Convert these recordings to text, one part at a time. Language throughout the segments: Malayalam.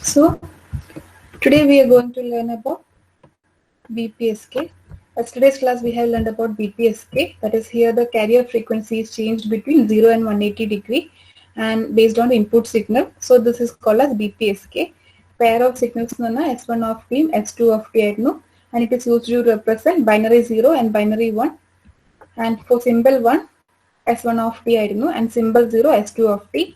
So today we are going to learn about BPSK. As today's class we have learned about BPSK, that is here the carrier frequency is changed between 0 and 180 degree and based on the input signal. So this is called as BPSK. Pair of signals S1 of t, S2 of t and it is used to represent binary 0 and binary 1. And for symbol 1 S1 of t and symbol 0 S2 of t.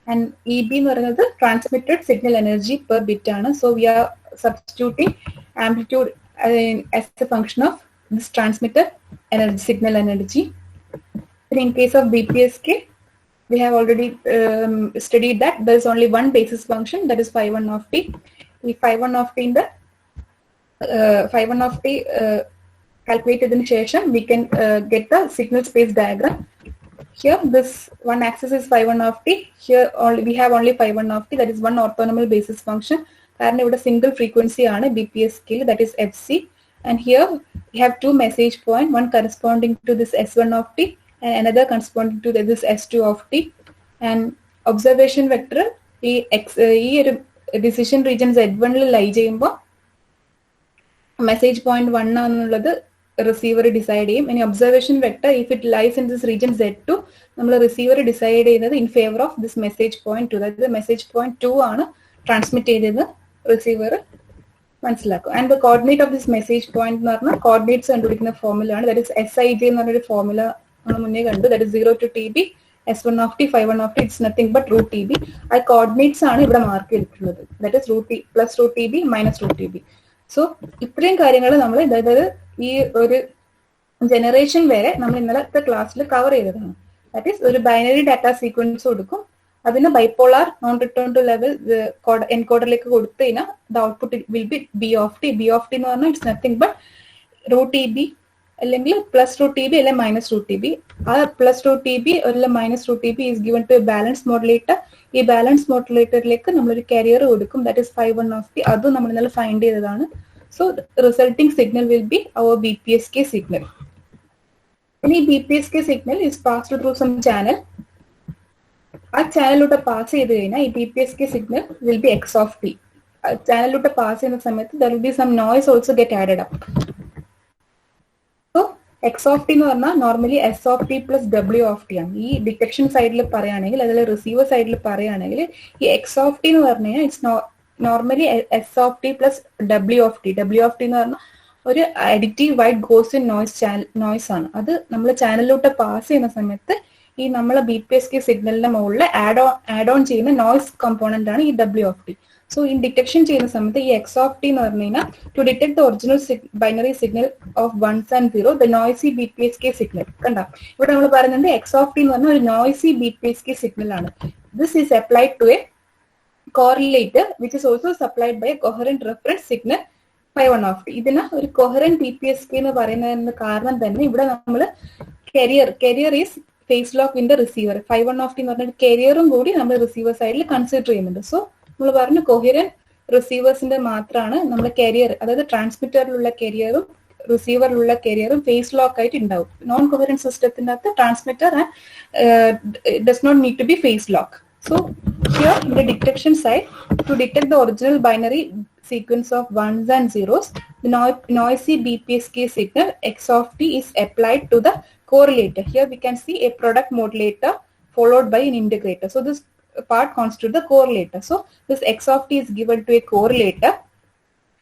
And EB is transmitted signal energy per bit. So we are substituting amplitude as a function of this transmitted energy, signal energy. And in case of BPSK, we have already studied that there is only one basis function, that is phi1 of t. If phi1 of t in the phi1 of t calculated in session, we can get the signal space diagram. Here this one axis is phi1 of t. Here we have only phi1 of t, that is one orthonormal basis function. And a single frequency BPS scale, that is FC. And here we have two message points, one corresponding to this S1 of t and another corresponding to this S2 of t. And observation vector decision region Z1 lie message point 1 another receiver decide any observation vector if it lies in this region Z2, the receiver decide in favor of this message point 2, that is the message point 2 ആണ് transmit ചെയ്തത് receiver മനസ്സിലാക്കും. And the coordinate of this message point എന്ന് പറഞ്ഞാൽ coordinates കണ്ടുപിടിക്കുന്ന ഫോർമുല ആണ്, that is SIJ എന്ന് പറഞ്ഞൊരു ഫോർമുല നമ്മൾ മുന്നേ കണ്ടു, that is 0 to TB S1 of t, phi1 of t, it's nothing but root TB. ആ coordinates ആണ് ഇവിടെ മാർക്ക് ചെയ്തിട്ടുള്ളത്, that is plus root TB minus root TB. So ഇത്രയും കാര്യങ്ങൾ നമ്മൾ അതായത് ഈ ഒരു ജനറേഷൻ വരെ നമ്മൾ ഇന്നലത്തെ ക്ലാസ്സിൽ കവർ ചെയ്തതാണ്. ദാറ്റ് ഈസ് ഒരു ബൈനറി ഡാറ്റ സീക്വൻസ് കൊടുക്കും, അതിന് bipolar non return to level എൻകോഡറിലേക്ക് കൊടുത്തു കഴിഞ്ഞാൽ the output will be B of T. B of T എന്ന് പറഞ്ഞാൽ it's nothing but root T B അല്ലെങ്കിൽ പ്ലസ് റൂട്ട് ടി ബി അല്ലെങ്കിൽ മൈനസ് റൂട്ട് ടി ബി. ആ പ്ലസ് റൂട്ട് ടി ബി അല്ലെങ്കിൽ minus root T B is given to a balance modulator. ഈ ബാലൻസ് മോഡുലേറ്ററിലേക്ക് നമ്മളൊരു കാരിയർ കൊടുക്കും, that is phi1 of t. അതും നമ്മൾ ഇന്നലെ ഫൈൻഡ് ചെയ്തതാണ്. So the resulting signal will be our BPSK signal. Any BPSK signal is passed through some channel. A channel lotta pass cheyidina ee BPSK signal will be x of t. A channel lotta pass cheyna samayathu there will be some noise also get added up. So x of t nu parna normally s of t plus w of t ആണ്. ഈ ഡിറ്റക്ഷൻ സൈഡിൽ പറയുകയാണെങ്കിൽ അതിൽ റിസീവർ സൈഡിൽ പറയുകയാണെങ്കിൽ ഈ x of t എന്ന് പറഞ്ഞു കഴിഞ്ഞാൽ it's normally S of t plus W of t. W of t എന്ന് പറഞ്ഞാൽ ഒരു അഡിറ്റീവ് വൈഡ് ഗോസിൻ നോയ്സ് ആണ്. അത് നമ്മൾ ചാനലിലോട്ട് പാസ് ചെയ്യുന്ന സമയത്ത് ഈ നമ്മളെ BPSK സിഗ്നലിന്റെ മുകളിൽ ആഡ് ഓൺ ചെയ്യുന്ന നോയ്സ് കമ്പോണന്റ് ആണ് ഈ W of t. സോ ഈ ഡിറ്റക്ഷൻ ചെയ്യുന്ന സമയത്ത് ഈ X of t എന്ന് പറഞ്ഞു കഴിഞ്ഞാൽ to detect the original binary signal of 1s and 0 the noisy BPSK signal. കണ്ട ഇവിടെ നമ്മൾ പറയുന്നുണ്ട് X of t എന്ന് പറഞ്ഞാൽ ഒരു നോയ്സി BPSK സിഗ്നൽ ആണ്. This is applied to a correlator which is also supplied by a coherent reference signal phi1 of t. ഇതിനെ ഒരു coherent BPSK എന്ന് പറയുന്നതിന് കാരണം തന്നെ ഇവിടെ നമ്മൾ carrier is phase lock in the receiver. phi1 of t എന്ന് പറഞ്ഞ carrierഉം കൂടി നമ്മൾ റിസീവർ സൈഡിൽ കൺസിഡർ ചെയ്യുന്നുണ്ട്. സോ നമ്മൾ പറഞ്ഞു coherent റിസീവേഴ്സിന്റെ മാത്രമാണ് നമ്മൾ carrier, അതായത് ട്രാൻസ്മിറ്ററിലുള്ള carrierഉം റിസീവറിലുള്ള carrierഉം ഫേസ് ലോക്ക് ആയിട്ട് ഉണ്ടാവും. നോൺ coherent സിസ്റ്റത്തിന്റെ അകത്ത് transmitter does not need to be phase lock. So here in the detection side, to detect the original binary sequence of 1s and 0s, the noisy BPSK signal X of t is applied to the correlator. Here we can see a product modulator followed by an integrator. So this part constitutes the correlator. So this X of t is given to a correlator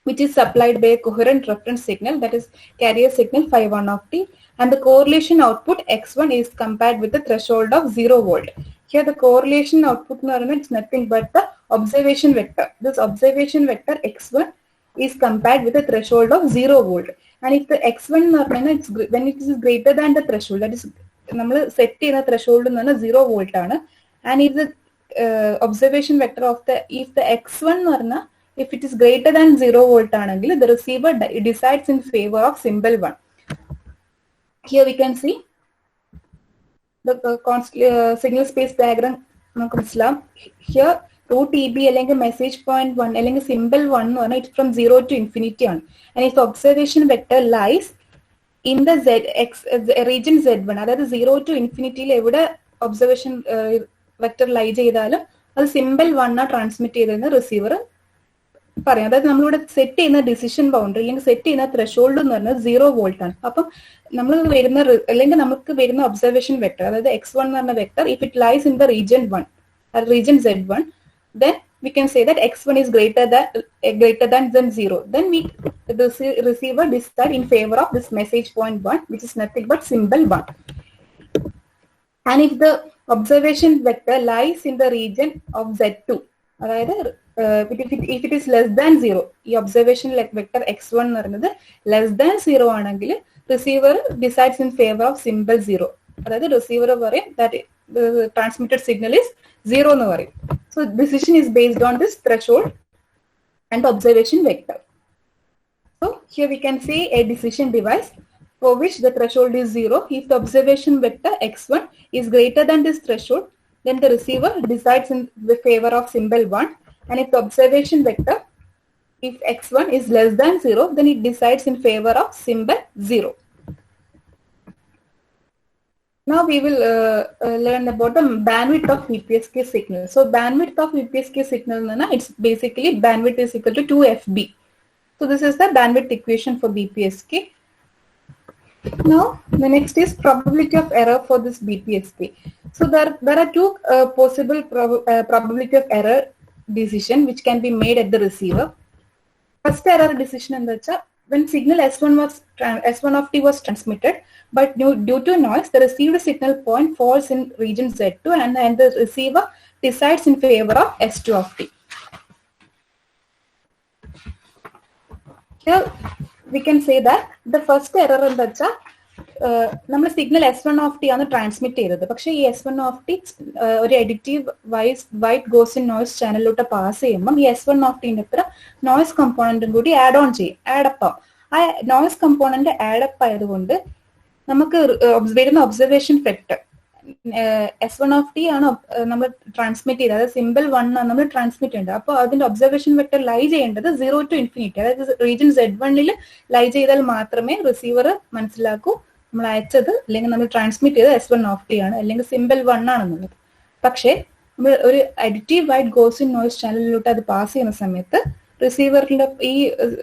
which is supplied by a coherent reference signal, that is carrier signal phi1 of t, and the correlation output X1 is compared with the threshold of 0 volt. Here the correlation output is nothing but the observation vector. This observation vector X1 is compared with the threshold of 0 volt. And if the X1 when it is greater than the threshold, that is നമ്മൾ സെറ്റ് ചെയ്യുന്ന threshold 0 volt ആണ്. And if the observation vector of the if the X1 എന്ന് പറഞ്ഞാൽ if it is greater than 0 volt ആണെങ്കിൽ the receiver decides in favor of symbol 1. Here we can see the signal space diagram. Here root TB അല്ലെങ്കിൽ message point 1 അല്ലെങ്കിൽ symbol 1 എന്ന് പറഞ്ഞാൽ it's from 0 to infinity ആണ്. And if the observation vector lies in the region Z1, അതായത് 0 to infinity എവിടെ observation വെക്ടർ ലൈ ചെയ്താലും അത് സിമ്പിൾ 1 ട്രാൻസ്മിറ്റ് ചെയ്തെന്ന് റിസീവർ പറയാം. അതായത് നമ്മളിവിടെ സെറ്റ് ചെയ്യുന്ന ഡിസിഷൻ ബൗണ്ടറി അല്ലെങ്കിൽ സെറ്റ് ചെയ്യുന്ന ത്രെഷോൾഡ് എന്ന് പറയുന്നത് 0 വോൾട്ട് ആണ്. അപ്പം നമ്മൾ വരുന്ന അല്ലെങ്കിൽ നമുക്ക് വരുന്ന ഒബ്സർവേഷൻ വെക്ടർ, അതായത് x1 എന്ന് പറഞ്ഞ vector, if it lies in the region 1, region Z1, then we can say that x1 is greater than 0. Then the receiver decide in favor of this message point 1, which is nothing but symbol 1. And if the observation vector lies in the region of Z2, അതായത് if it is less than 0, ഈ observation vector x1 എന്ന് പറയുന്നത് less than 0 ആണെങ്കിൽ receiver decides in favor of symbol 0. അതായത് receiver പറയും that the transmitted signal is 0 എന്ന് പറയും. So decision is based on this threshold and observation vector. So here we can see a decision device for which the threshold is 0. If the observation vector x1 is greater than this threshold, then the receiver decides in the favor of symbol 1. And if the observation vector, if x1 is less than 0, then it decides in favor of symbol 0. Now we will learn about the bandwidth of BPSK signal. So bandwidth of BPSK signal, it's basically bandwidth is equal to 2FB. So this is the bandwidth equation for BPSK. Now the next is probability of error for this BPSK. So there are two possible probability of error decision which can be made at the receiver. First error decision in the when signal S1 of t was transmitted, but due to noise, the received signal point falls in region Z2 and the receiver decides in favor of S2 of t. Here we can say that the first error in the നമ്മൾ സിഗ്നൽ S1 of t ആണ് ട്രാൻസ്മിറ്റ് ചെയ്തത്. പക്ഷെ ഈ S1 of t ഒരു additive white Gaussian noise ചാനലിലോട്ട് pass ചെയ്യുമ്പോൾ ഈ S1 of t ന്റെ അത്ര നോയ്സ് കമ്പോണന്റും കൂടി ആഡ് ഓൺ ചെയ്യും, ആഡപ്പ് ആവും. ആ നോയ്സ് കമ്പോണന്റ് ആഡപ്പ് ആയതുകൊണ്ട് നമുക്ക് വരുന്ന observation vector S1 of t ആണ് നമ്മൾ ട്രാൻസ്മിറ്റ് ചെയ്തത്, അതായത് സിമ്പിൾ 1 ആണ് നമ്മൾ ട്രാൻസ്മിറ്റ് ചെയ്യേണ്ടത്. അപ്പോൾ അതിന്റെ ഒബ്സർവേഷൻ വെക്ടർ ലൈ ചെയ്യേണ്ടത് 0 to infinity, അതായത് റീജിയൻ Z1 ലൈ ചെയ്താൽ മാത്രമേ റിസീവർ മനസ്സിലാക്കൂ നമ്മൾ അയച്ചത് അല്ലെങ്കിൽ നമ്മൾ ട്രാൻസ്മിറ്റ് ചെയ്തത് S1 of t ആണ്, അല്ലെങ്കിൽ സിമ്പിൾ 1 ആണെന്നുള്ളത്. പക്ഷേ നമ്മൾ ഒരു അഡിറ്റീവ് വൈറ്റ് ഗോസിൻ നോയ്സ് ചാനലിലോട്ട് അത് പാസ് ചെയ്യുന്ന സമയത്ത് റിസീവറിന്റെ ഈ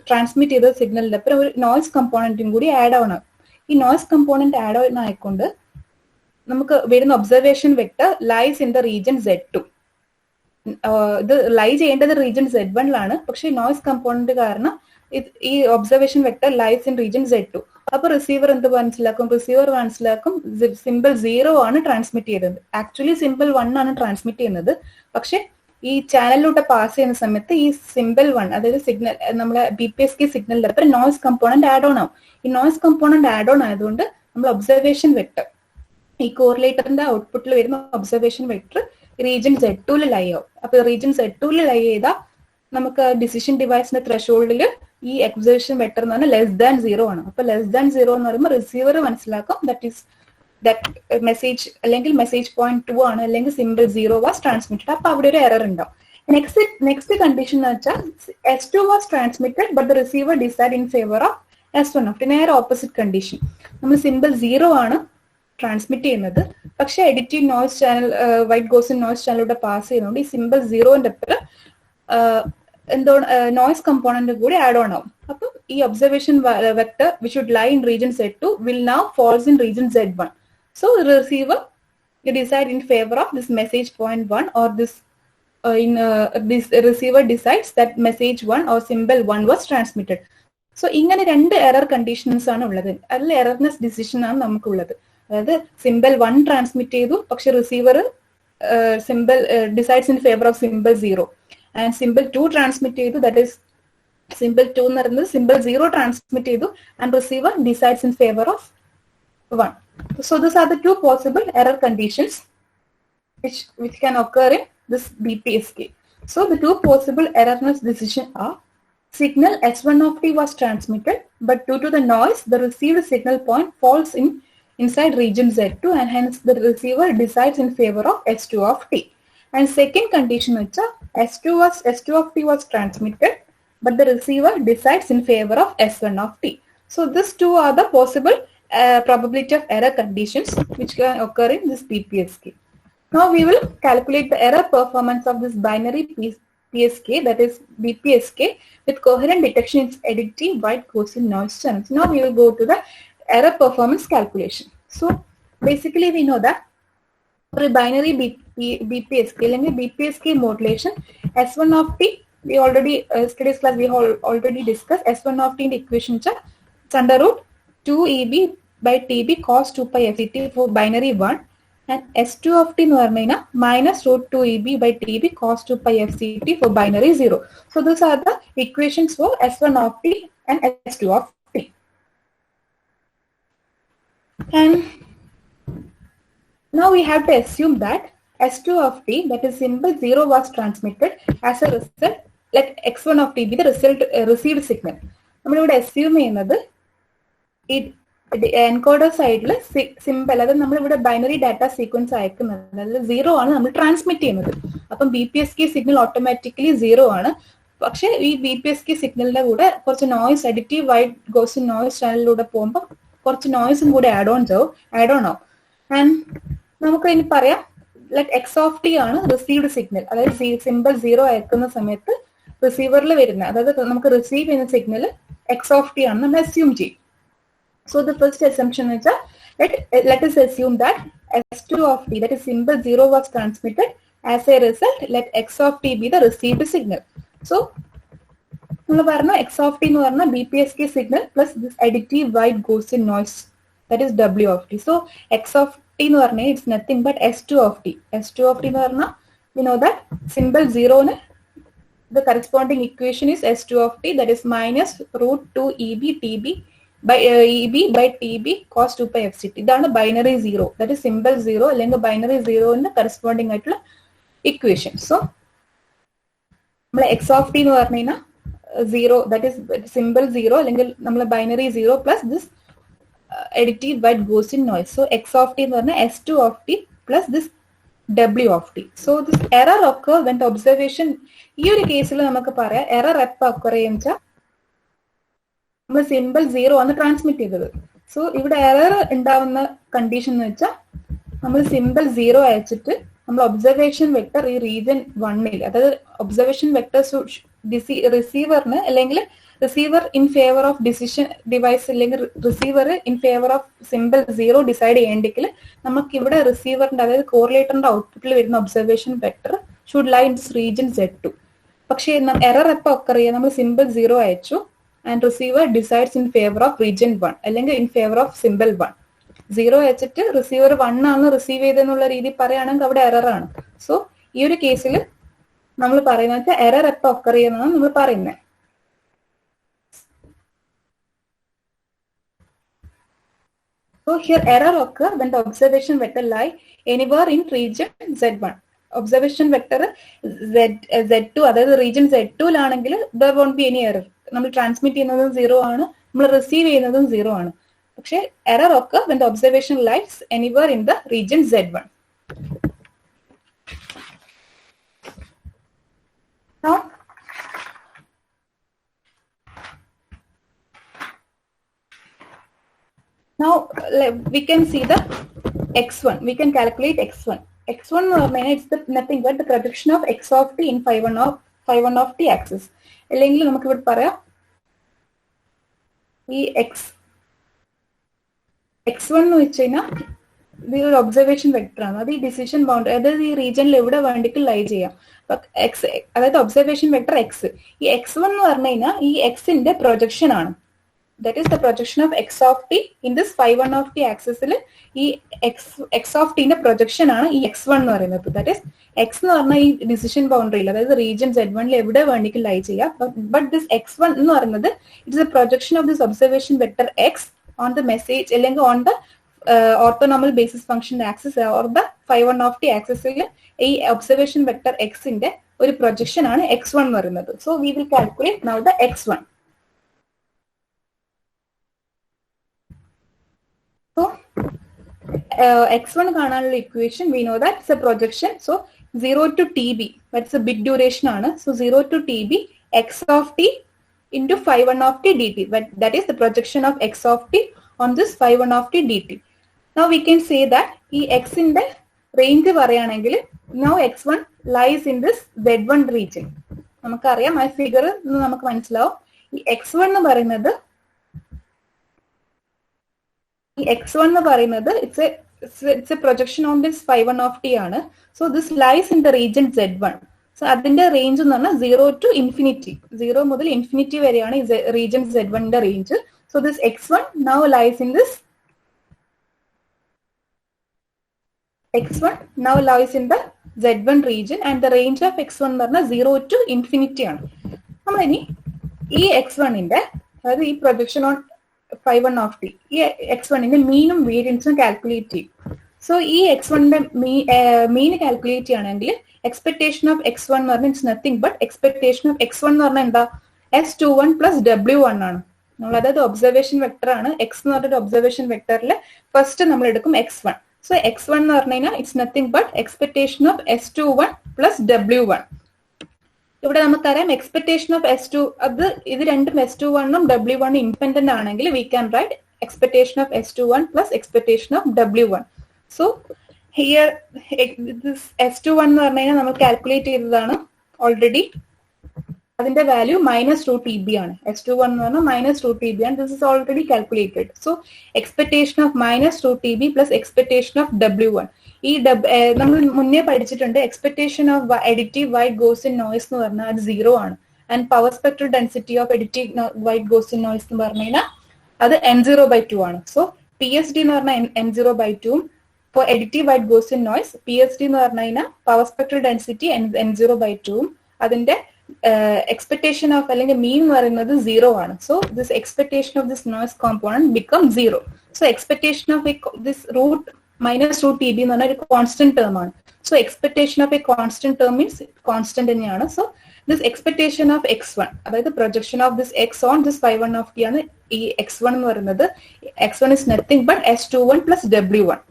ട്രാൻസ്മിറ്റ് ചെയ്ത സിഗ്നലിന്റെ അപ്പുറം ഒരു നോയ്സ് കമ്പോണന്റും കൂടി ആഡ് ആവണം. ഈ നോയ്സ് കമ്പോണന്റ് ആഡ് ഓൺ ആയിക്കൊണ്ട് നമുക്ക് വരുന്ന observation vector lies in the region Z2. ഇത് ലൈ ചെയ്യേണ്ടത് റീജിയൻ Z1 പക്ഷെ നോയ്സ് കമ്പോണന്റ് കാരണം ഈ observation vector lies in region Z2. അപ്പൊ റിസീവർ എന്ത് മനസ്സിലാക്കും? റിസീവർ മനസ്സിലാക്കും സിമ്പിൾ 0 ആണ് ട്രാൻസ്മിറ്റ് ചെയ്തത്. ആക്ച്വലി സിമ്പിൾ 1 ആണ് ട്രാൻസ്മിറ്റ് ചെയ്യുന്നത്. പക്ഷെ ഈ ചാനലിലൂടെ പാസ് ചെയ്യുന്ന സമയത്ത് ഈ സിമ്പിൾ 1, അതായത് സിഗ്നൽ നമ്മളെ BPSK സിഗ്നലിന്റെ അപ്പുറം നോയ്സ് കമ്പോണന്റ് ആഡ് ഓൺ ആവും. ഈ നോയ്സ് കമ്പോണന്റ് ആഡ് ഓൺ ആയതുകൊണ്ട് നമ്മൾ ഒബ്സർവേഷൻ വെക്ടർ, ഈ കോറിലേറ്ററിന്റെ ഔട്ട്പുട്ടിൽ വരുന്ന ഒബ്സർവേഷൻ വെക്ടർ റീജിയൻ Z2 ലൈ ആവും. അപ്പൊ റീജിയൻ Z2 ലൈ ചെയ്താൽ നമുക്ക് ഡിസിഷൻ ഡിവൈസിന്റെ ത്രെഷോൾഡിൽ ഈ ഒബ്സർവേഷൻ വെക്ടർ എന്ന് പറഞ്ഞാൽ ലെസ് ദാൻ 0 ആണ്. അപ്പൊ ലെസ് ദാൻ 0 എന്ന് പറയുമ്പോൾ റിസീവർ മനസ്സിലാക്കും ദാറ്റ് മെസ്സേജ് അല്ലെങ്കിൽ മെസ്സേജ് പോയിന്റ് 2 ആണ്, അല്ലെങ്കിൽ സിമ്പിൾ 0 വാസ് ട്രാൻസ്മിറ്റഡ്. അപ്പൊ അവിടെ ഒരു എറർ ഉണ്ടാവും. നെക്സ്റ്റ് കണ്ടീഷൻ എന്ന് വെച്ചാൽ S2 was transmitted but the receiver decide in favour of S1 of t. നേരെ ഓപ്പോസിറ്റ് കണ്ടീഷൻ, നമ്മൾ സിമ്പിൾ 0 ആണ് ട്രാൻസ്മിറ്റ് ചെയ്യുന്നത്, പക്ഷെ additive noise channel white Gaussian noise ചാനലിലൂടെ പാസ് ചെയ്യുന്നതുകൊണ്ട് ഈ സിമ്പിൾ 0ന്റെ അപ്പുറം എന്തോ നോയ്സ് കമ്പോണന്റ് കൂടി ആഡ് ഓൺ ആവും. അപ്പം ഈ observation vector which would lie in region Z2 will now falls in region Z1. So receiver decide in favour of this message point 1 or this receiver decides that message 1 or symbol 1 was transmitted. So ഇങ്ങനെ രണ്ട് എറർ കണ്ടീഷൻസ് ആണ് ഉള്ളത്. അതിൽ എറർനെസ് ഡിസിഷൻ ആണ് നമുക്കുള്ളത്. അതായത് സിമ്പിൾ 1 ട്രാൻസ്മിറ്റ് ചെയ്തു, പക്ഷെ receiver simple decides in favour of symbol 0, and simple 2 transmit ചെയ്തു, ദാറ്റ് ഈസ് സിമ്പിൾ 2 എന്ന് പറയുന്നത് സിമ്പിൾ 0 ട്രാൻസ്മിറ്റ് ചെയ്തു and receiver decides in favour of 1. So these are the two possible error conditions which can occur in this BPSK. So the two possible erroneous decisions are: signal S1 of t was transmitted, but due to the noise, the received signal point falls inside region Z2, and hence the receiver decides in favor of S2 of t. And second condition is S2 of t was transmitted, but the receiver decides in favor of S1 of t. So these two are the possible probability of error conditions which can occur in this BPSK. Now we will calculate the error performance of this binary PSK, that is BPSK, with coherent detection in additive white Gaussian noise channels. Now we will go to the error performance calculation. So basically we know that for a binary BPSK, BPSK modulation, S1 of t, we already yesterday's class we already discussed S1 of t in the equation under root 2EB by TB cos 2 pi FCT for binary 1, and S2 of t minus root 2EB by TB cos 2 pi FCT for binary 0. So these are the equations for S1 of t and S2 of t. And now we have to assume that S2 of t, that is symbol 0, was transmitted as a result. Let X1 of t be the result received signal. We would assume it encoder side symbol, that is binary data sequence 0 ആണ് നമ്മൾ ട്രാൻസ്മിറ്റ് ചെയ്യുന്നത്. അപ്പം BPSK സിഗ്നൽ ഓട്ടോമാറ്റിക്കലി 0 ആണ്. പക്ഷെ ഈ BPSK സിഗ്നലിന്റെ കൂടെ കുറച്ച് noise, additive white Gaussian noise ചാനലിലൂടെ പോകുമ്പോൾ കുറച്ച് നോയ്സും കൂടെ ആഡ് ഓൺ ആവും. ആൻഡ് നമുക്ക് ഇനി പറയാം, ലൈക്ക് എക്സ് ഓഫ് ടി ആണ് റിസീവ്ഡ് സിഗ്നൽ, അതായത് സിമ്പിൾ 0 അയക്കുന്ന സമയത്ത് റിസീവറിൽ വരുന്ന, അതായത് നമുക്ക് റിസീവ് ചെയ്യുന്ന സിഗ്നൽ എക്സ് ഓഫ് ടി ആണ് നമ്മൾ അസ്യൂം ചെയ്യും. So the first assumption is let us assume that S2 of t, that is symbol 0, was transmitted. As a result, let x of t be the received signal. So x of t BPSK signal plus this additive white Gaussian noise, that is W of t. So x of t it's nothing but S2 of t. S2 of t we know that symbol 0 the corresponding equation is S2 of t, that is minus root 2 EB TB by EB by TB cos 2 pi FCT. That's binary 0, that is symbol 0 അല്ലെങ്കിൽ binary 0 in the corresponding ആയിട്ടുള്ള equation. So നമ്മൾ x of t എന്ന് പറഞ്ഞു കഴിഞ്ഞാൽ 0, that is symbol 0 അല്ലെങ്കിൽ നമ്മൾ binary 0 plus this additive white Gaussian noise. So x of t എന്ന് പറഞ്ഞാൽ S2 of t plus this W of t. So this error occur when the observation, ഈ ഒരു കേസിൽ നമുക്ക് പറയാം error എപ്പോൾ occur ചെയ്യുക, നമ്മൾ സിമ്പിൾ 0 ആണ് ട്രാൻസ്മിറ്റ് ചെയ്തത്. സോ ഇവിടെ എറർ ഉണ്ടാവുന്ന കണ്ടീഷൻ എന്ന് വെച്ചാൽ നമ്മൾ സിമ്പിൾ 0 അയച്ചിട്ട് നമ്മൾ ഒബ്സർവേഷൻ വെക്ടർ ഈ റീജിയൻ 1ൽ, അതായത് ഒബ്സർവേഷൻ വെക്ടർ റിസീവറിന് അല്ലെങ്കിൽ receiver in favour of decision device അല്ലെങ്കിൽ receiver in favour of symbol 0 decide ചെയ്യേണ്ടെങ്കിൽ നമുക്ക് ഇവിടെ റിസീവറിന്റെ, അതായത് കോറിലേറ്ററിന്റെ ഔട്ട്പുട്ടിൽ വരുന്ന observation vector should lie in this region Z2. പക്ഷേ എറർ എപ്പോൾ ഒക്കർ ചെയ്യുക, നമ്മൾ സിമ്പിൾ 0 അയച്ചു and receiver decides in favor of region 1 അല്ലെങ്കിൽ in favor of symbol 1. 0 വെച്ചിട്ട് റിസീവർ 1 ആണ് റിസീവ് ചെയ്തെന്നുള്ള രീതി പറയുകയാണെങ്കിൽ അവിടെ എറർ ആണ്. സോ ഈ ഒരു കേസിൽ നമ്മൾ പറയുന്നത് എറർ എപ്പോൾ ഒക്കർ ചെയ്യുന്നതാണ് നമ്മൾ പറയുന്നത്. So here error occur when the observation vector lie anywhere in region Z1. Observation vector Z2, അതായത് റീജിയൻ Z2ലാണെങ്കിൽ there won't be any error. നമ്മൾ ട്രാൻസ്മിറ്റ് ചെയ്യുന്നതും 0 ആണ്, നമ്മൾ റിസീവ് ചെയ്യുന്നതും 0 ആണ്. പക്ഷെ എറർ ഒക്കെ when the observation lies anywhere in the region Z1. Now we can see the x1. We can calculate x1. X1 it's nothing but the projection of x of t in phi 1 of t axis. അല്ലെങ്കിൽ നമുക്ക് ഇവിടെ പറയാം ഈ x1 എന്ന് വെച്ച് കഴിഞ്ഞാൽ ഇത് ഒരു ഒബ്സർവേഷൻ വെക്ടർ ആണ്. അത് ഈ ഡിസിഷൻ ബൗണ്ടറി, അതായത് ഈ റീജിയനിൽ എവിടെ വേണ്ടിയിട്ട് ലൈ ചെയ്യാം. അതായത് ഒബ്സർവേഷൻ വെക്ടർ എക്സ്. ഈ x1 എന്ന് പറഞ്ഞു കഴിഞ്ഞാൽ ഈ എക്സിന്റെ പ്രൊജക്ഷൻ ആണ്. That is the projection of x of t in this phi 1 of t axis-ൽ ഈ x of t ന്റെ പ്രൊജക്ഷൻ ആണ് ഈ x1 എന്ന് പറയുന്നത്. ദാറ്റ് ഈസ് x എന്ന് പറഞ്ഞാൽ ഈ ഡിസിഷൻ ബൗണ്ടറിയിൽ, അതായത് റീജിയൻ Z1-ൽ എവിടെ വേണമെങ്കിൽ ലൈ ചെയ്യാം. ബട്ട് ദിസ് x1 എന്ന് പറയുന്നത് it's a projection of this observation vector x on the message അല്ലെങ്കിൽ on the orthonormal basis function axis or the phi 1 of t ആക്സിസിൽ ഈ ഒബ്സർവേഷൻ വെക്ടർ x-ന്റെ ഒരു പ്രൊജക്ഷൻ ആണ് x1 എന്ന് പറയുന്നത്. So we will calculate now the x1. So x1 കാണാനുള്ള equation we know that it's a projection. So 0 to tb, that's a bit duration ആണ്. So 0 to tb x of t into phi 1 of t dt, that is the projection of x of t on this phi 1 of t dt. Now we can say that ഈ x ന്റെ റേഞ്ച് പറയുകയാണെങ്കിൽ now x1 lies in this z1 region. നമുക്കറിയാം ആ ഫിഗർ നമുക്ക് മനസ്സിലാവും. ഈ x1 എന്ന് പറയുന്നത് it's a projection on this phi1 of t ആണ്. So this lies in the region z1. So അതിന്റെ റേഞ്ച് എന്ന് പറഞ്ഞാൽ 0 to infinity, 0 മുതൽ ഇൻഫിനിറ്റി വരെയാണ് ഈ റീജിയൻ z1 ന്റെ range. So this x1 now lies in this the z1 region and the range of x1 എന്ന് പറഞ്ഞാൽ 0 to infinity ആണ്. നമ്മളിനി ഈ x1 ന്റെ, അതായത് ഈ projection on phi1 of t, ഈ x1 ന്റെ മീനും വേരിയൻസും കാൽക്കുലേറ്റ് ചെയ്യും. സോ ഈ x1 ന്റെ മീൻ കാൽക്കുലേറ്റ് ചെയ്യുകയാണെങ്കിൽ എക്സ്പെക്ടേഷൻ ഓഫ് x1 എന്ന് പറഞ്ഞാൽ it's nothing but expectation of x1 എന്ന് പറഞ്ഞാൽ എന്താ, s21 പ്ലസ് w1 ആണ്. നമ്മൾ അതായത് ഒബ്സർവേഷൻ വെക്ടർ ആണ്. x എന്ന് പറഞ്ഞൊരു ഒബ്സർവേഷൻ വെക്ടറിൽ ഫസ്റ്റ് നമ്മൾ എടുക്കും x1. സോ x1 എന്ന് പറഞ്ഞു കഴിഞ്ഞാൽ it's nothing but expectation of s21 plus w1. ഇവിടെ നമുക്കറിയാം എക്സ്പെക്ടേഷൻ ഓഫ് s2, ഇത് രണ്ടും s21 ഉം w1 ഉം ഇൻഡിപെൻഡന്റ് ആണെങ്കിൽ we can write expectation of s21 plus expectation of w1. So here this s21 എന്ന് പറഞ്ഞു കഴിഞ്ഞാൽ നമ്മൾ കാൽക്കുലേറ്റ് ചെയ്തതാണ് ഓൾറെഡി. അതിന്റെ വാല്യൂ -2 TB ആണ്. s21 എന്ന് പറഞ്ഞാൽ -2 TB ആണ്. This is already calculated. So expectation of -2 TB plus expectation of w1. ഈ നമ്മൾ മുന്നേ പഠിച്ചിട്ടുണ്ട് expectation of additive white Gaussian noise എന്ന് പറഞ്ഞാൽ അത് 0 ആണ്. And power spectral density of additive white Gaussian noise എന്ന് പറഞ്ഞു കഴിഞ്ഞാൽ അത് n0/2 ആണ്. സോ PSD എന്ന് പറഞ്ഞാൽ n0/2 ഉം for additive white Gaussian noise PSD എന്ന് പറഞ്ഞു കഴിഞ്ഞാൽ പവർ സ്പെക്ട്രൽ ഡെൻസിറ്റി n0/2 ഉം അതിന്റെ എക്സ്പെക്ടേഷൻ ഓഫ് അല്ലെങ്കിൽ മീൻ എന്ന് പറയുന്നത് 0 ആണ്. So this expectation of this noise component become 0. So expectation of this root -2 TB എന്ന് പറഞ്ഞ ഒരു കോൺസ്റ്റന്റ് ടേം ആണ്. So expectation of a constant term means constant തന്നെയാണ്. So this expectation of x1, അതായത് projection of this x on this phi1 of t ആണ് ഈ x1 എന്ന് പറയുന്നത്. x1 is nothing but s21 plus w1.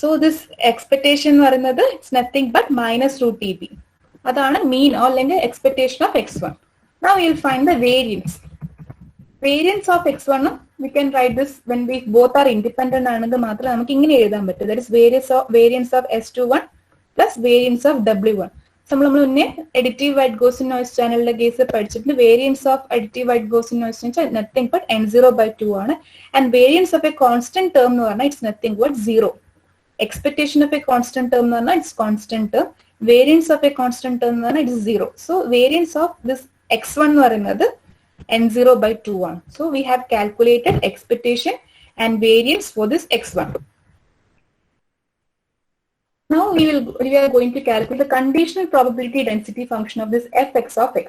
So this expectation എന്ന് പറയുന്നത് ഇറ്റ്സ് നത്തിങ് ബട്ട് -2 TB. അതാണ് മീൻ അല്ലെങ്കിൽ expectation of x1. Now we will find the variance. Variance of x1 we can write this when we both are independent ആണെങ്കിൽ മാത്രമേ നമുക്ക് ഇങ്ങനെ എഴുതാൻ പറ്റൂ. That is variance of s21 plus variance of w1. നമ്മൾ മുന്നേ എഡിറ്റീവ് വൈറ്റ് ഗോസിൻ നോയ്സ് ചാനലിന്റെ കേസ് പഠിച്ചിട്ടുണ്ട്. Variance of additive white Gaussian noise എന്ന് വെച്ചാൽ നത്തിങ് ബട്ട് n0/2 ആണ്. And variance of a constant term എന്ന് പറഞ്ഞാൽ it's nothing but 0. Expectation of a constant term എന്ന് പറഞ്ഞാൽ it's constant term. Variance of a constant term എന്ന് പറഞ്ഞാൽ it's 0. So variance of this x1 എന്ന് പറയുന്നത് n0/2 ആണ്. So we have calculated expectation and variance for this x1. Now we are going to calculate the conditional probability density function of this fx of x.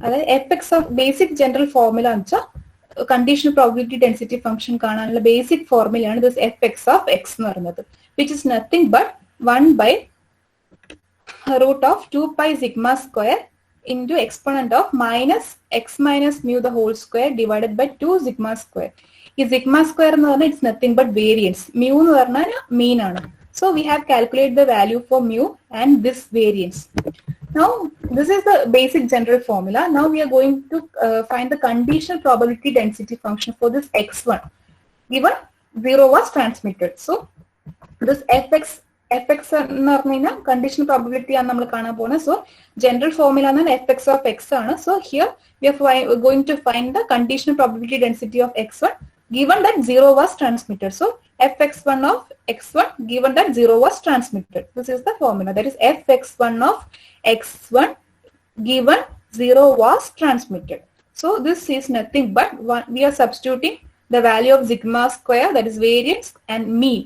അതായത് fx of basic general formula എന്ന് വെച്ചാൽ conditional probability density function കാണാനുള്ള basic ഫോർമുലയാണ് this fx of x എന്ന് പറയുന്നത്, which is nothing but 1/√2 pi sigma square into exponent of minus x minus mu the whole square divided by 2 sigma square. ഈ sigma square എന്ന് പറഞ്ഞാൽ it's nothing but variance. mu എന്ന് പറഞ്ഞാൽ mean ആണ്. So we have calculated the value for mu and this variance. Now this is the basic general formula. Now we are going to find the conditional probability density function for this x1 given 0 was transmitted. So this fx എന്ന് പറഞ്ഞു കഴിഞ്ഞാൽ കണ്ടീഷണൽ പ്രോബബിലിറ്റി ആണ് നമ്മൾ കാണാൻ പോകുന്നത്. സോ ജനറൽ ഫോർമുല ആണ് fx of x ആണ്. So here we are going to find the conditional probability density of x1 given that 0 was transmitted. So fx1 of x1 given that 0 was transmitted. This is the formula. That is fx1 of x1 given 0 was transmitted. So this is nothing but we are substituting the value of sigma square, that is variance, and mean,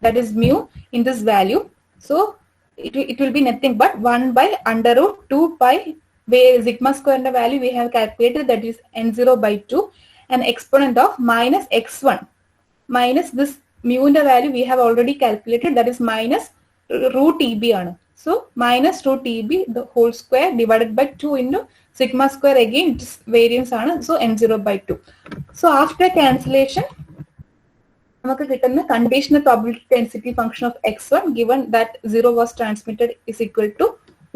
that is mu, in this value. So it will be nothing but 1/√2 pi sigma square the value we have calculated, that is n0/2, and exponent of minus x1 minus this mu in the value we have already calculated, that is -√TB ആണ്. So -2TB the whole square divided by 2 into sigma square, again it's variance ആണ്. So n0/2. So after cancellation നമുക്ക് കിട്ടുന്ന conditional probability density function of x1 given that 0 was transmitted is equal to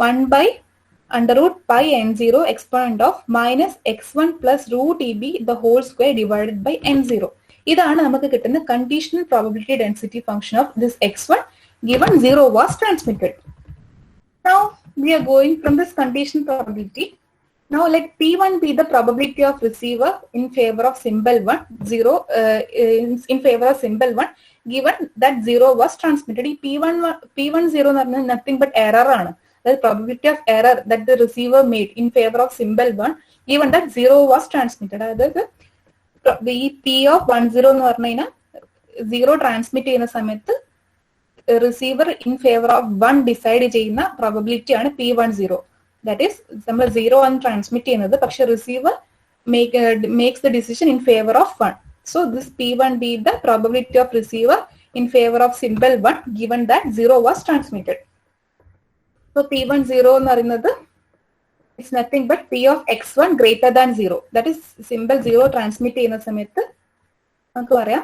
1/√pi n0 exponent of minus x1 plus √TB the whole square divided by n0. ഇതാണ് നമുക്ക് കിട്ടുന്ന conditional probability density function of this x1 given 0 was transmitted. Now we are going from this conditional probability. Now let P1 be the probability of receiver in favor of symbol 1, 0 in favor of symbol 1 given that 0 was transmitted. P1 0 nothing but error. The probability of error that the receiver made in favor of symbol 1 given that 0 was transmitted. The P of 10 0 transmit in a receiver in favor of 1 decide cheyna probability ആണ് P10. That is, നമ്മൾ 0 ആണ് transmit ചെയ്യുന്നത്, പക്ഷെ receiver makes the decision in favor of 1. So this P1 be the probability of receiver in favor of symbol 1 given that 0 was transmitted. So P10 എന്ന് പറയുന്നത് it's nothing but P of x1 greater than 0. That is, symbol 0 transmit ചെയ്യുന്ന സമയത്ത് നമുക്ക് പറയാം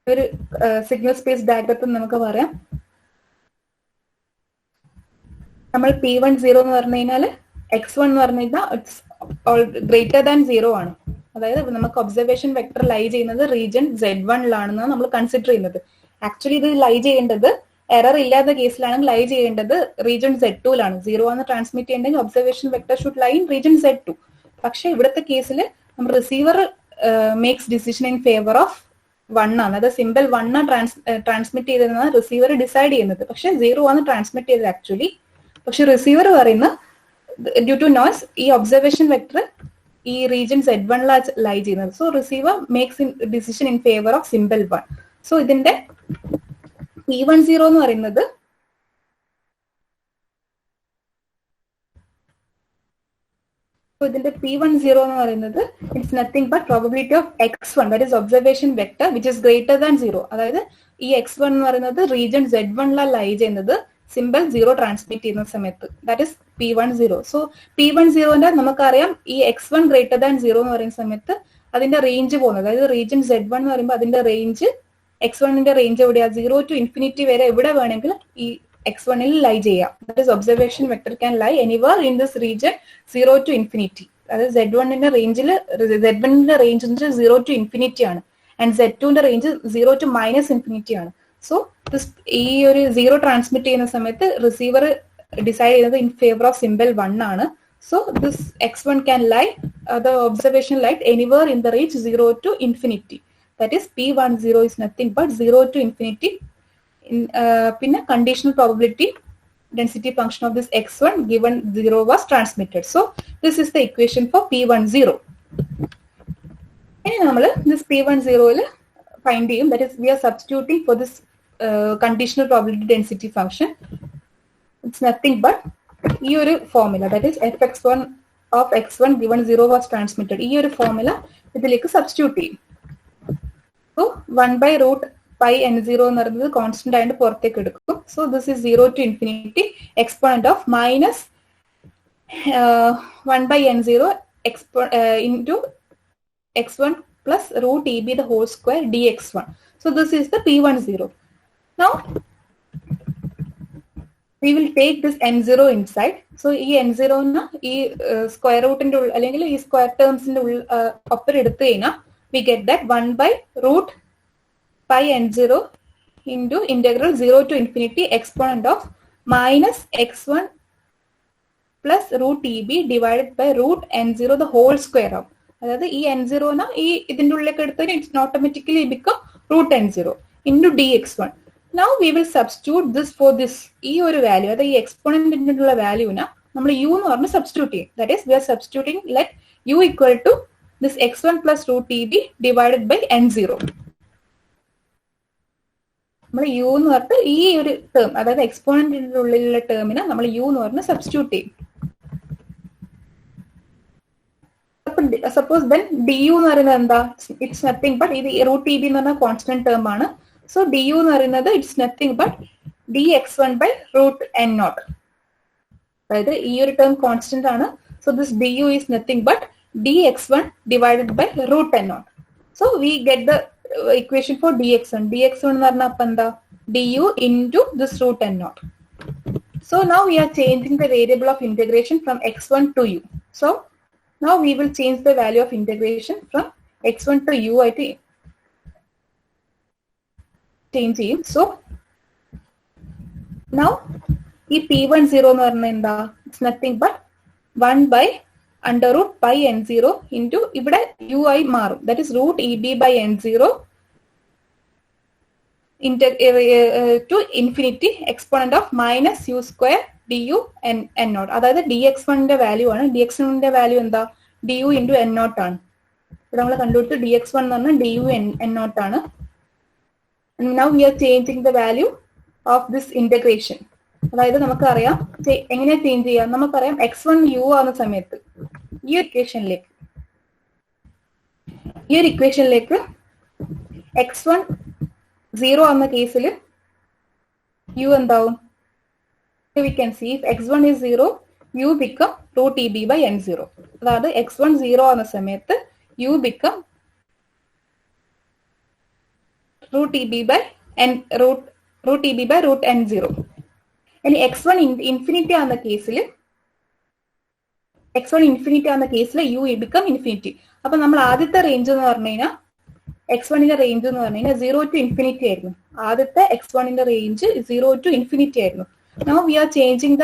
ഒരു സിഗ്നൽ സ്പേസ് ഡയഗ്രത്തിൽ നമുക്ക് പറയാം നമ്മൾ P10 എന്ന് പറഞ്ഞു കഴിഞ്ഞാൽ x1 എന്ന് പറഞ്ഞു കഴിഞ്ഞാൽ ഇറ്റ്സ് ഗ്രേറ്റർ ദാൻ 0 ആണ്. അതായത് നമുക്ക് ഒബ്സർവേഷൻ വെക്ടർ ലൈ ചെയ്യുന്നത് റീജിയൻ Z1ലാണെന്നാണ് നമ്മൾ കൺസിഡർ ചെയ്യുന്നത്. ആക്ച്വലി ഇത് ലൈ ചെയ്യേണ്ടത് എറർ ഇല്ലാത്ത കേസിലാണെങ്കിൽ ലൈ ചെയ്യേണ്ടത് റീജിയൻ Z2ലാണ്. 0 ആണ് ട്രാൻസ്മിറ്റ് ചെയ്യേണ്ടെങ്കിൽ observation vector should lie in region Z2. പക്ഷെ ഇവിടുത്തെ കേസിൽ നമ്മൾ receiver makes decision in favour of 1 ആണ്. അതായത് സിമ്പിൾ 1 ആണ് ട്രാൻസ്മിറ്റ് ചെയ്തതെന്നാണ് റിസീവർ ഡിസൈഡ് ചെയ്യുന്നത്. പക്ഷെ 0 ആണ് ട്രാൻസ്മിറ്റ് ചെയ്തത് ആക്ച്വലി. പക്ഷെ റിസീവർ പറയുന്ന ഡ്യൂ ടു നോയ്സ് ഈ ഒബ്സർവേഷൻ വെക്ടർ ഈ റീജിയൻ Z1ലാണ് ലൈ ചെയ്യുന്നത്. So receiver makes decision in favour of symbol 1. So ഇതിന്റെ P10 എന്ന് പറയുന്നത് ഇതിന്റെ P10 എന്ന് പറയുന്നത് it's nothing but probability of x1 that is observation vector which is greater than 0. അതായത് ഈ x1 എന്ന് പറയുന്നത് റീജിയൻ Z1ലാണ് ലൈ ചെയ്യുന്നത് സിമ്പിൾ 0 ട്രാൻസ്മിറ്റ് ചെയ്യുന്ന സമയത്ത്. That is P10. So P10 നമുക്കറിയാം ഈ x1 ഗ്രേറ്റർ ദാൻ 0 എന്ന് പറയുന്ന സമയത്ത് അതിന്റെ റേഞ്ച് പോകുന്നത്, അതായത് റീജിയൻ Z1 എന്ന് പറയുമ്പോൾ അതിന്റെ റേഞ്ച് x1ന്റെ റേഞ്ച് എവിടെയാണ് 0 to infinity വരെ എവിടെ വേണമെങ്കിലും ഈ x1ൽ ലൈ ചെയ്യാം. That is observation vector can lie anywhere in this region 0 to infinity. അതായത് Z1ന്റെ റേഞ്ചിൽ Z1ന്റെ റേഞ്ച് 0 to infinity ആണ് ആൻഡ് Z2ന്റെ റേഞ്ച് 0 to -infinity ആണ്. സോ ഈ ഒരു 0 ട്രാൻസ്മിറ്റ് ചെയ്യുന്ന സമയത്ത് റിസീവർ ഡിസൈഡ് ചെയ്യുന്നത് ഇൻ ഫേവർ ഓഫ് സിമ്പിൾ 1 ആണ്. So this x1 can lie the observation light anywhere in the range 0 to infinity. That is P10 is nothing but 0 to infinity. Pinna conditional probability density function of this x1 given 0 was transmitted. So this is the equation for P10. And this P10 find him, that is we are substituting for this conditional probability density function. It's nothing but your formula, that is fx1 of x1 given 0 was transmitted. Your formula ഇതിലേക്ക് substitute ചെയ്യും. So 1 by root pi n0 എന്ന് പറയുന്നത് കോൺസ്റ്റന്റ് ആയിട്ട് പുറത്തേക്ക് എടുക്കും. So this is 0 to infinity exponent of minus 1 by n0 into x1 plus root EB the whole square dx1. So this is the P10. Now we will take this n0 inside. So ഈ n0 ഈ സ്ക്വയർ റൂട്ടിന്റെ ഉള്ളിൽ അല്ലെങ്കിൽ ഈ സ്ക്വയർ ടേംസിന്റെ ഉള്ളിൽ ഒപ്പം എടുത്തു കഴിഞ്ഞാൽ we get that 1 by root pi n0 into integral 0 to infinity exponent of minus x1 plus root EB divided by root n0 the whole square of. അതായത് ഈ n0 ഈ ഇതിന്റെ ഉള്ളിലേക്ക് എടുത്താൽ it automatically become root n0 into dx1. Now we will substitute this for this ഈ ഒരു വാല്യൂ, അതായത് ഈ എക്സ്പോണന്റിന്റെ ഉള്ള വാല്യൂന നമ്മൾ u എന്ന് പറഞ്ഞ് സബ്സ്റ്റിറ്റ്യൂട്ട് ചെയ്യും. That is we are substituting let u equal to this x1 plus root EB divided by n0. നമ്മൾ u എന്ന് പറഞ്ഞിട്ട് ഈ ഒരു ടേം, അതായത് എക്സ്പോണന്റിന്റെ ഉള്ളിലുള്ള ടേമിനെ നമ്മൾ u എന്ന് പറഞ്ഞ് സബ്സ്റ്റിറ്റ്യൂട്ട് ചെയ്യും. സപ്പോസ് ദെൻ du എന്ന് പറയുന്നത് എന്താ, ഇറ്റ്സ് നത്തിങ് ബട്ട് ഇത് റൂട്ട് EB എന്ന് പറഞ്ഞ കോൺസ്റ്റന്റ് ടേം ആണ്. സോ du എന്ന് പറയുന്നത് it's nothing but dx1 by root n0. അതായത് ഈ ഒരു ടേം കോൺസ്റ്റന്റ് ആണ്. So this du is nothing but dx1 divided by root n0. So we get the equation for dx1. dx1 എന്ന് പറഞ്ഞാൽ അപ്പം എന്താ, du into this root n0. So now we are changing the variable of integration from x1 to u. So now we will change the value of integration from x1 to u ആയിട്ട് change ചെയ്യും. So നൗ ഈ P10 എന്ന് പറഞ്ഞാൽ എന്താ? It's nothing but 1/√πn0 into ഇവിടെ u ആയി മാറും. That is √EB/n0 to infinity exponent of -u² du n0. അതായത് dx1ന്റെ വാല്യൂ ആണ്. dx1ന്റെ വാല്യൂ എന്താ? du ഇൻറ്റു n0 ആണ്. ഇവിടെ നമ്മൾ കണ്ടുപിടിച്ചു dx1 എന്ന് പറഞ്ഞാൽ du n0 ആണ്. Now we R changing the value of this integration. അതായത് നമുക്കറിയാം എങ്ങനെ ചേഞ്ച് ചെയ്യാം. നമുക്കറിയാം x1 u ആവുന്ന സമയത്ത് ഈ ഒരു ഇക്വേഷനിലേക്ക് x1 0 ആവുന്ന കേസിൽ u എന്താവും? We can see if x1 is 0, u become √EB/n0. അതായത് x1 0 ആവുന്ന സമയത്ത് u become √EB/√n0. ഇനി x1 ഇൻഫിനിറ്റി ആവുന്ന കേസിൽ u become ഇൻഫിനിറ്റി. അപ്പൊ നമ്മൾ ആദ്യത്തെ റേഞ്ച് എന്ന് പറഞ്ഞു കഴിഞ്ഞാൽ x1ന്റെ റേഞ്ച് എന്ന് പറഞ്ഞു കഴിഞ്ഞാൽ 0 to ഇൻഫിനിറ്റി ആയിരുന്നു. ആദ്യത്തെ x1ന്റെ റേഞ്ച് 0 to ഇൻഫിനിറ്റി ആയിരുന്നു. Now we R changing the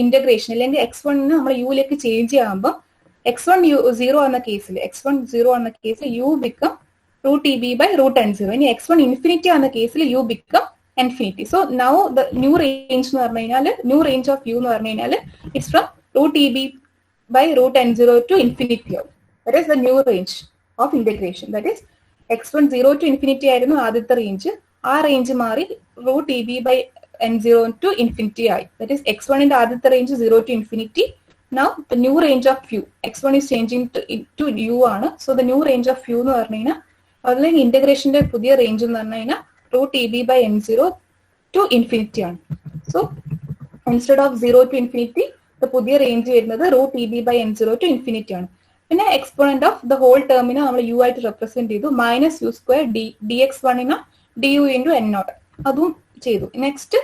integration. അല്ലെങ്കിൽ x1 നമ്മൾ യുയിലേക്ക് ചേഞ്ച് ചെയ്യുമ്പോൾ x1 0 എന്ന കേസിൽ u become √EB/√n0. ഇനി x1 ഇൻഫിനിറ്റി ആവുന്ന കേസിൽ u become infinity. So now the new range എന്ന് പറഞ്ഞു കഴിഞ്ഞാൽ റേഞ്ച് ഓഫ് u എന്ന് പറഞ്ഞു കഴിഞ്ഞാൽ it's from √EB/√n0 to infinity ആവും. That is the new range of integration. That is x1 0 to infinity ആയിരുന്നു ആദ്യത്തെ റേഞ്ച്. ആ റേഞ്ച് മാറി √EB/n0 ടു ഇൻഫിനിറ്റി ആയി. ദാറ്റ് ഈസ് x1ന്റെ ആദ്യത്തെ range 0 to infinity. Now the new range of u, x1 is changing to u ആണ്. So the new range of u എന്ന് പറഞ്ഞു കഴിഞ്ഞാൽ അല്ലെങ്കിൽ ഇന്റഗ്രേഷന്റെ പുതിയ റേഞ്ച് എന്ന് പറഞ്ഞു കഴിഞ്ഞാൽ √EB/n0 ടു ഇൻഫിനിറ്റി ആണ്. So instead of 0 to infinity പുതിയ റേഞ്ച് വരുന്നത് √EB/n0 ടു ഇൻഫിനിറ്റി ആണ്. പിന്നെ എക്സ്പോണന്റ് ഓഫ് ദ ഹോൾ ടേമിനെ നമ്മൾ u ആയിട്ട് റെപ്രസെന്റ് ചെയ്തു. -u² dx1 du into n0 അതും ചെയ്തു. Next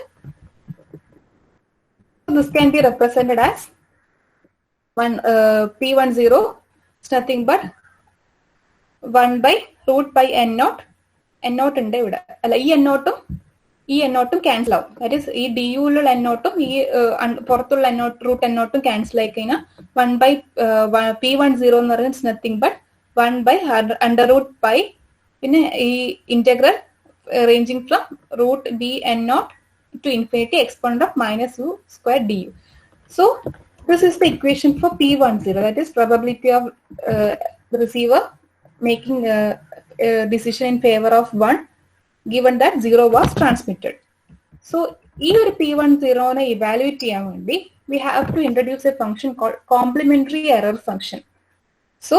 this can be represented as P10 is nothing but 1/√πn0. n0 ഉണ്ട് ഇവിടെ. അല്ല, ഈ n0 ക്യാൻസൽ ആവും. ദാറ്റ് ഈസ് ഈ duലുള്ള n0 ഈ പുറത്തുള്ള √n0 ക്യാൻസൽ ആയി കഴിഞ്ഞാൽ P10 എന്ന് പറയുന്നത് ഇറ്റ്സ് നത്തിങ് ബട്ട് 1/√π. പിന്നെ ഈ integral ranging from √BN0 to infinity exponent of -u² du. So this is the equation for P10. That is probability of the receiver making a decision in favor of 1 given that 0 was transmitted. So ഈ ഒരു P10 evaluate ചെയ്യാൻ വേണ്ടി we have to introduce a function called complementary error function. So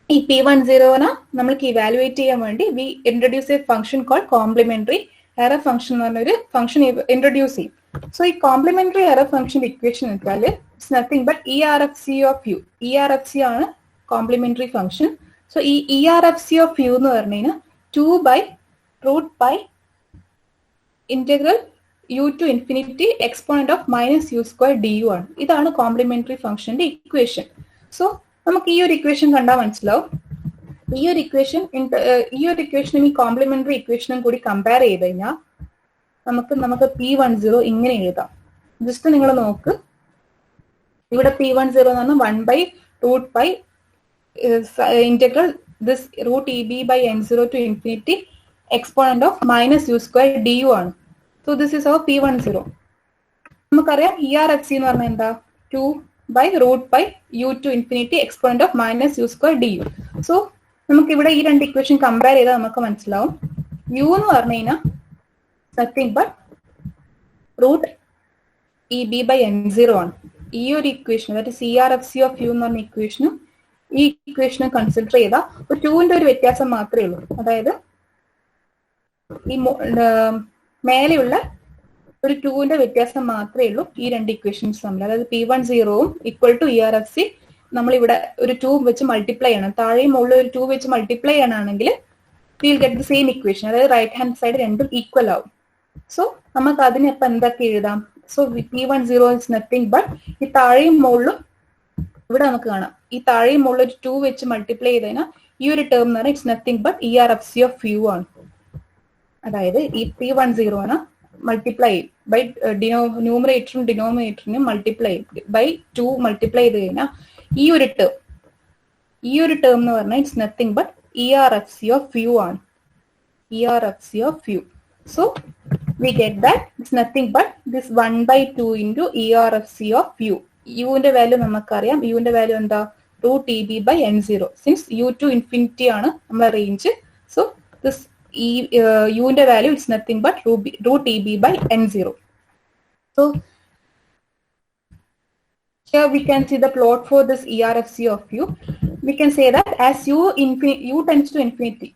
ഈ P10 നമ്മൾക്ക് evaluate ചെയ്യാൻ വേണ്ടി we introduce a function called complementary error function എന്ന് പറഞ്ഞ ഒരു ഫംഗ്ഷൻ ഇൻട്രൊഡ്യൂസ് ചെയ്യും. സോ ഈ കോംപ്ലിമെന്ററി എറർ ഫംഗ്ഷൻ ഇക്വേഷൻ വെച്ചാൽ it's nothing but ERFC of u. ERFC ആണ് കോംപ്ലിമെന്ററി ഫംഗ്ഷൻ. സോ ഈ ERFC ഓഫ് u എന്ന് പറഞ്ഞു കഴിഞ്ഞാൽ 2/√π integral u to infinity exponent of -u² du ആണ്. ഇതാണ് കോംപ്ലിമെന്ററി ഫംഗ്ഷന്റെ ഇക്വേഷൻ. സോ നമുക്ക് ഈ ഒരു ഇക്വേഷൻ കണ്ടാൽ മനസ്സിലാവും. ഈ ഒരു ഇക്വേഷനും ഈ കോംപ്ലിമെന്ററി ഇക്വേഷനും കൂടി കമ്പയർ ചെയ്ത് കഴിഞ്ഞാൽ നമുക്ക് P10 ഇങ്ങനെ എഴുതാം. ജസ്റ്റ് നിങ്ങൾ നോക്ക്, ഇവിടെ P10 എന്ന് പറഞ്ഞാൽ 1/√π integral this √EB/n0 to infinity exponent of -u² du ആണ്. So this is our P10. നമുക്കറിയാം ERFC എന്ന് പറഞ്ഞാൽ എന്താ? 2/√π u to infinity exponent of -u² du. So നമുക്കിവിടെ ഈ രണ്ട് ഇക്വേഷൻ കമ്പയർ ചെയ്താൽ നമുക്ക് മനസ്സിലാവും u എന്ന് പറഞ്ഞു കഴിഞ്ഞാൽ നത്തിങ് ബട്ട് √EB/n0 ആണ്. ഈ ഒരു ഇക്വേഷൻ അതായത് CRFC ഓഫ് u എന്ന് പറഞ്ഞ ഇക്വേഷനും ഈ ഇക്വേഷനും കൺസിഡർ ചെയ്താൽ ഒരു 2ന്റെ ഒരു വ്യത്യാസം മാത്രമേ ഉള്ളൂ. അതായത് ഈ മേലെയുള്ള ഒരു 2ന്റെ വ്യത്യാസം മാത്രമേ ഉള്ളൂ ഈ രണ്ട് ഇക്വേഷൻസ് തമ്മിൽ. അതായത് P10 ഈക്വൽ ടു ERFC നമ്മളിവിടെ ഒരു 2 വെച്ച് മൾട്ടിപ്ലൈ ചെയ്യണം. താഴെയും മുകളിൽ ഒരു 2 വെച്ച് മൾട്ടിപ്ലൈ ചെയ്യണമെങ്കിൽ will get the same equation. അതായത് റൈറ്റ് ഹാൻഡ് സൈഡ് രണ്ടും ഈക്വൽ ആവും. സോ നമുക്ക് അതിന് ഇപ്പം എന്തൊക്കെ എഴുതാം? So P10 is nothing but ഈ താഴെയും മുകളിലും ഇവിടെ നമുക്ക് കാണാം. ഈ താഴെയും മുകളിൽ ഒരു 2 വെച്ച് മൾട്ടിപ്ലൈ ചെയ്ത് കഴിഞ്ഞാൽ ഈ ഒരു ടേം എന്ന് പറഞ്ഞാൽ it's nothing but ERFC of u ആണ്. അതായത് ഈ P10 മൾട്ടിപ്ലൈ ബൈ ന്യൂമറേറ്ററും ഡിനോമിനേറ്ററിനും മൾട്ടിപ്ലൈ ബൈ 2 മൾട്ടിപ്ലൈ ചെയ്ത് കഴിഞ്ഞാൽ ഈ ഒരു ടേം എന്ന് പറഞ്ഞാൽ it's nothing but ERFC of U ആണ്. ERFC of U. So we get that it's nothing but this 1/2 into ERFC of U. ന്റെ വാല്യൂ നമുക്കറിയാം. ന്റെ വാല്യൂ എന്താ? √TB/N0. Since U to infinity ആണ് നമ്മളെ റേഞ്ച്, so this ന്റെ value is nothing but √TB/N0. So here we can see the plot for this ERFC of U. We can say that as U tends to infinity,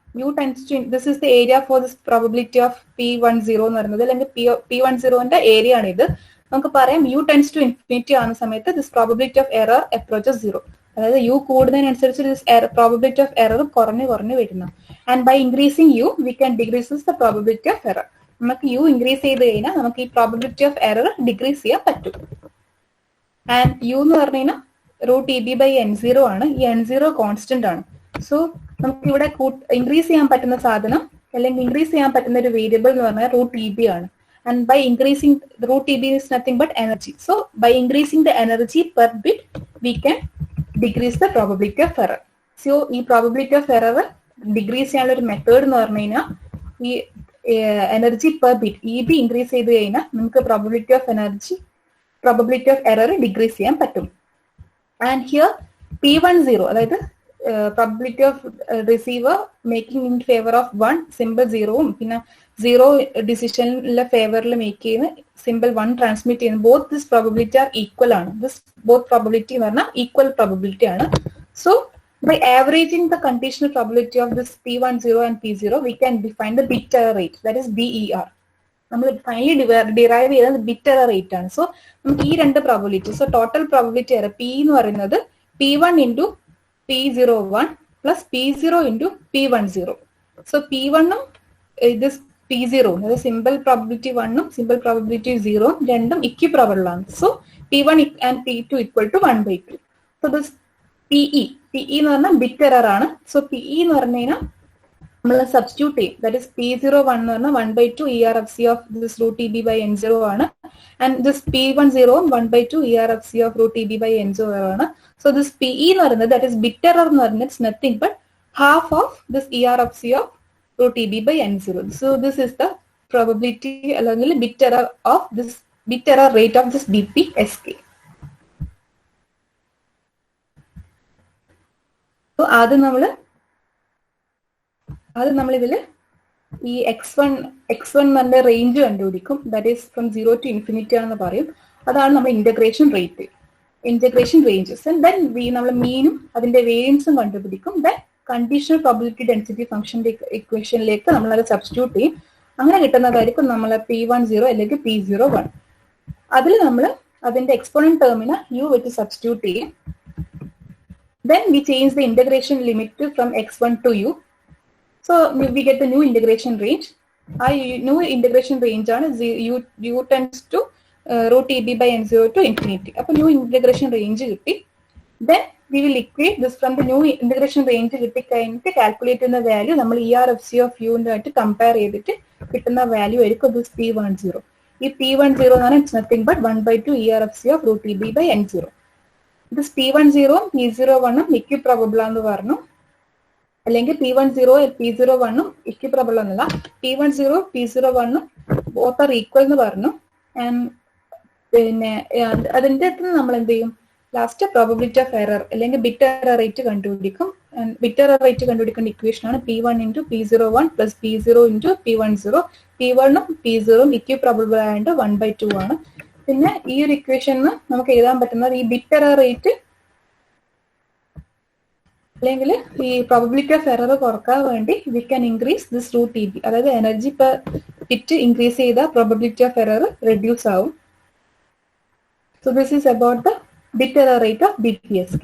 this is the area for this probability of P10 എന്ന് പറയുന്നത്, അല്ലെങ്കിൽ P10ന്റെ ഏരിയ ആണ് ഇത്. നമുക്ക് പറയാം U tends to infinity ആകുന്ന സമയത്ത് this probability of error approaches 0. അതായത് U കൂടുന്നതിനനുസരിച്ച് this probability of error കുറഞ്ഞു വരുന്നു. And by increasing U, we can decrease the probability of error. നമുക്ക് U increase ചെയ്ത് കഴിഞ്ഞാൽ നമുക്ക് ഈ probability of error decrease ചെയ്യാൻ പറ്റും. And U എന്ന് പറഞ്ഞു കഴിഞ്ഞാൽ √TB/N0 ആണ്. ഈ N0 കോൺസ്റ്റന്റ് ആണ്. സോ നമുക്ക് ഇവിടെ ഇൻക്രീസ് ചെയ്യാൻ പറ്റുന്ന സാധനം അല്ലെങ്കിൽ ഇൻക്രീസ് ചെയ്യാൻ പറ്റുന്ന ഒരു വേരിയബിൾ എന്ന് പറഞ്ഞാൽ √TB ആണ്. And by increasing √TB is nothing but energy. So by increasing the energy per bit, we can decrease the probability of error. So ഈ probability of error decrease ചെയ്യാനുള്ള ഒരു മെത്തേഡ് എന്ന് പറഞ്ഞു കഴിഞ്ഞാൽ ഈ energy per bit EB increase ചെയ്ത് കഴിഞ്ഞാൽ നമുക്ക് probability of error ഡിക്രീസ് ചെയ്യാൻ പറ്റും. And here P10, അതായത് probability of receiver making in favor of 1 symbol 0 പിന്നെ 0 ഡിസിഷനിലെ ഫേവറിൽ മേക്ക് ചെയ്യുന്ന സിമ്പിൾ 1 ട്രാൻസ്മിറ്റ് ചെയ്യുന്ന both this probability are equal ആണ്. This both probability എന്ന് പറഞ്ഞാൽ equal probability ആണ്. So by averaging the conditional probability of this P10 and P0, we can define the bit error rate, that is BER. നമ്മൾ ഫൈനലി ഡിറൈവ് ചെയ്തത് ബിറ്റ് എറർ റേറ്റ് ആണ്. സോ നമുക്ക് ഈ രണ്ട് probability, so total probability error P എന്ന് പറയുന്നത് P1 into P01 plus P0 into P10. So P1ഉം ഇത് P0 അതായത് സിമ്പിൾ പ്രോബബിലിറ്റി 1ഉം സിമ്പിൾ പ്രോബബിലിറ്റി 0 രണ്ടും ഇക്വിപ്രോബബിൾ ആണ്. So P1 and P2 equal to 1/2. So this PE എന്ന് പറഞ്ഞാൽ ബിറ്റ് എറർ ആണ്. സോ PE എന്ന് പറഞ്ഞു കഴിഞ്ഞാൽ നമ്മൾ സബ്സ്റ്റിറ്റ്യൂട്ട് ചെയ്യും. ദാറ്റ് ഇസ് P01 എന്ന് പറഞ്ഞാൽ 1/2 ERFC ഓഫ് ദിസ് √TB/N0 ആണ്. And this P10 1/2 ERFC of √TB/N0 ആണ്. സോ ദിസ് PE എന്ന് പറയുന്നത് ദാറ്റ് ഇസ് ബിറ്റ് എറർ എന്ന് പറയുന്നത് it's nothing but half of this ERFC of √TB/N0. So this is the probability അല്ലെങ്കിൽ bit error rate of this BPSK. So അത് നമ്മൾ ഇതിൽ ഈ x1 നല്ല റേഞ്ച് കണ്ടുപിടിക്കും. That is from 0 to infinity ആണെന്ന് പറയും. അതാണ് നമ്മൾ ഇന്റഗ്രേഷൻ റേഞ്ചസ്. ആൻഡ് ദെൻ നമ്മൾ മീനും അതിന്റെ വേരിയൻസും കണ്ടുപിടിക്കും. ദെൻ കണ്ടീഷണൽ പ്രോബബിലിറ്റി ഡെൻസിറ്റി ഫംഗ്ഷന്റെ ഇക്വേഷനിലേക്ക് നമ്മൾ അത് സബ്സ്റ്റിറ്റ്യൂട്ട് ചെയ്യും. അങ്ങനെ കിട്ടുന്നതായിരിക്കും നമ്മളെ P10 അല്ലെങ്കിൽ P01. അതിൽ നമ്മൾ അതിന്റെ എക്സ്പോണന്റ് ടേമിന് U വെച്ച് സബ്സ്റ്റിറ്റ്യൂട്ട് ചെയ്യും. Then we change the integration limit from x1 to U. So we get the new integration range. New integration range ആണ് U tends to √TB/N0 to infinity. അപ്പോൾ new integration range കിട്ടി. Then we will equate this from the new integration range കിട്ടിക്കഴിഞ്ഞിട്ട് കാൽക്കുലേറ്റ് ചെയ്യുന്ന വാല്യൂ നമ്മൾ ERFC of U ആയിട്ട് കമ്പയർ ചെയ്തിട്ട് കിട്ടുന്ന വാല്യൂ ആയിരിക്കും this P10. ഈ P10 എന്ന് പറഞ്ഞാൽ it's nothing but 1/2 ERFC of √TB/N0. This P10 P01 ഇക്വിപ്രോബബിൾ ആണെന്ന് പറഞ്ഞു. അല്ലെങ്കിൽ P10 P01 ഇക്വിപ്രോബിൾ എന്നല്ല, P10 P01 both are equal എന്ന് പറഞ്ഞു. പിന്നെ അതിന്റെ അടുത്ത് നമ്മൾ എന്ത് ചെയ്യും? ലാസ്റ്റ് പ്രോബബിലിറ്റി ഓഫ് എറർ അല്ലെങ്കിൽ ബിറ്റ് എറർ റേറ്റ് കണ്ടുപിടിക്കും. ബിറ്റ് എറർ റേറ്റ് കണ്ടുപിടിക്കേണ്ട ഇക്വേഷൻ ആണ് P1 into P01 plus P0 into P10. P1ഉം P0ഉം ഇക്വിപ്രോബിൾ ആയതുകൊണ്ട് 1/2 ആണ്. പിന്നെ ഈ ഒരു ഇക്വേഷന് നമുക്ക് എഴുതാൻ പറ്റുന്നത് ഈ ബിറ്റ് എറർ റേറ്റ് അല്ലെങ്കിൽ ഈ പ്രോബബിലിറ്റി ഓഫ് എറർ കുറക്കാൻ വേണ്ടി we can increase this √TB, അതായത് എനർജി പെർ ബിറ്റ് ഇൻക്രീസ് ചെയ്ത പ്രോബബിലിറ്റി ഓഫ് എറർ റെഡ്യൂസ് ആവും. So this is about the bit error rate of BPSK.